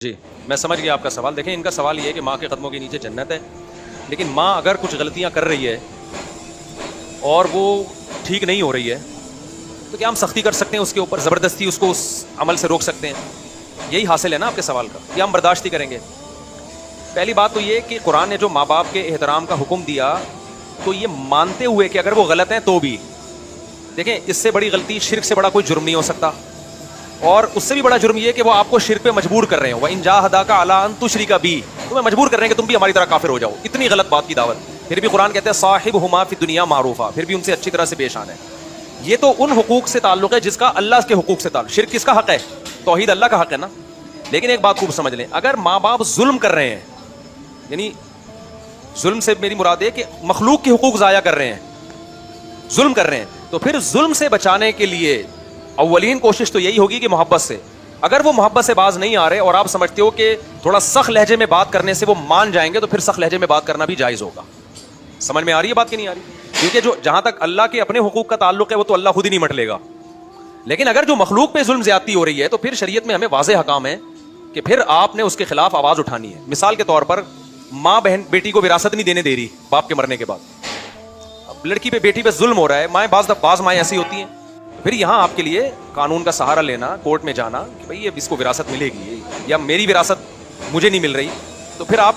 جی میں سمجھ گیا آپ کا سوال. دیکھیں ان کا سوال یہ ہے کہ ماں کے قدموں کے نیچے جنت ہے، لیکن ماں اگر کچھ غلطیاں کر رہی ہے اور وہ ٹھیک نہیں ہو رہی ہے تو کیا ہم سختی کر سکتے ہیں اس کے اوپر، زبردستی اس کو اس عمل سے روک سکتے ہیں؟ یہی حاصل ہے نا آپ کے سوال کا، یا ہم برداشت ہی کریں گے؟ پہلی بات تو یہ کہ قرآن نے جو ماں باپ کے احترام کا حکم دیا تو یہ مانتے ہوئے کہ اگر وہ غلط ہیں تو بھی. دیکھیں اس سے بڑی غلطی، شرک سے بڑا کوئی جرم نہیں ہو سکتا، اور اس سے بھی بڑا جرم یہ کہ وہ آپ کو شرک پہ مجبور کر رہے ہوں. وَإِن جَاهَدَاكَ عَلَىٰ أَن تُشْرِكَ بِي، تمہیں مجبور کر رہے ہیں کہ تم بھی ہماری طرح کافر ہو جاؤ. اتنی غلط بات کی دعوت. پھر بھی قرآن کہتے ہیں صاحبهما فی الدنیا معروفا، پھر بھی ان سے اچھی طرح سے پیش آنا ہے. یہ تو ان حقوق سے تعلق ہے جس کا اللہ کے حقوق سے تعلق. شرک کس کا حق ہے؟ توحید اللہ کا حق ہے نا. لیکن ایک بات خوب سمجھ لیں، اگر ماں باپ ظلم کر رہے ہیں، یعنی ظلم سے میری مراد ہے کہ مخلوق کے حقوق ضائع کر رہے ہیں، ظلم کر رہے ہیں، تو پھر ظلم سے بچانے کے لیے اولین کوشش تو یہی ہوگی کہ محبت سے. اگر وہ محبت سے باز نہیں آ رہے اور آپ سمجھتے ہو کہ تھوڑا سخت لہجے میں بات کرنے سے وہ مان جائیں گے، تو پھر سخت لہجے میں بات کرنا بھی جائز ہوگا. سمجھ میں آ رہی ہے بات کہ نہیں آ رہی؟ کیونکہ جو جہاں تک اللہ کے اپنے حقوق کا تعلق ہے وہ تو اللہ خود ہی نہیں مٹ لے گا. لیکن اگر جو مخلوق پہ ظلم زیادتی ہو رہی ہے تو پھر شریعت میں ہمیں واضح احکام ہے کہ پھر آپ نے اس کے خلاف آواز اٹھانی ہے. مثال کے طور پر ماں بہن بیٹی کو وراثت نہیں دینے دے رہی باپ کے مرنے کے بعد. اب لڑکی پہ بیٹی پہ ظلم ہو رہا ہے، مائیں بعض مائیں ایسی ہوتی ہیں، پھر یہاں آپ کے لیے قانون کا سہارا لینا، کورٹ میں جانا کہ بھئی اب اس کو وراثت ملے گی یا میری وراثت مجھے نہیں مل رہی، تو پھر آپ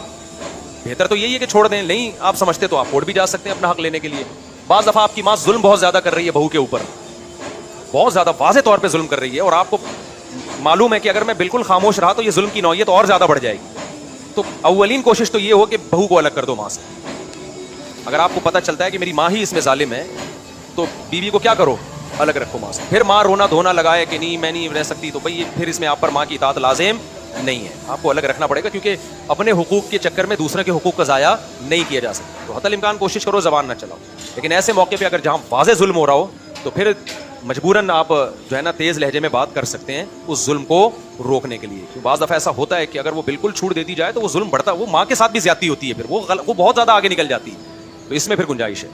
بہتر تو یہی ہے کہ چھوڑ دیں. نہیں آپ سمجھتے تو آپ کورٹ بھی جا سکتے ہیں اپنا حق لینے کے لیے. بعض دفعہ آپ کی ماں ظلم بہت زیادہ کر رہی ہے بہو کے اوپر، بہت زیادہ واضح طور پہ ظلم کر رہی ہے، اور آپ کو معلوم ہے کہ اگر میں بالکل خاموش رہا تو یہ ظلم کی نوعیت اور زیادہ بڑھ جائے گی. تو اولین کوشش تو یہ ہو کہ بہو کو الگ کر دو ماں سے. اگر آپ کو پتہ چلتا ہے کہ میری ماں ہی اس میں ظالم ہے تو بیوی کو کیا کرو، الگ رکھو ماں سے. پھر ماں رونا دھونا لگائے کہ نہیں میں نہیں رہ سکتی، تو بھئی پھر اس میں آپ پر ماں کی اطاعت لازم نہیں ہے، آپ کو الگ رکھنا پڑے گا، کیونکہ اپنے حقوق کے چکر میں دوسرے کے حقوق کا ضائع نہیں کیا جا سکتا. تو حتی الامکان کوشش کرو زبان نہ چلاؤ. لیکن ایسے موقع پہ اگر جہاں واضح ظلم ہو رہا ہو تو پھر مجبوراً آپ جو ہے نا تیز لہجے میں بات کر سکتے ہیں اس ظلم کو روکنے کے لیے. بعض دفعہ ایسا ہوتا ہے کہ اگر وہ بالکل چھوڑ دیتی جائے تو وہ ظلم بڑھتا، وہ ماں کے ساتھ بھی زیادتی ہوتی ہے، پھر وہ بہت زیادہ آگے نکل جاتی ہے. تو اس میں پھر گنجائش ہے.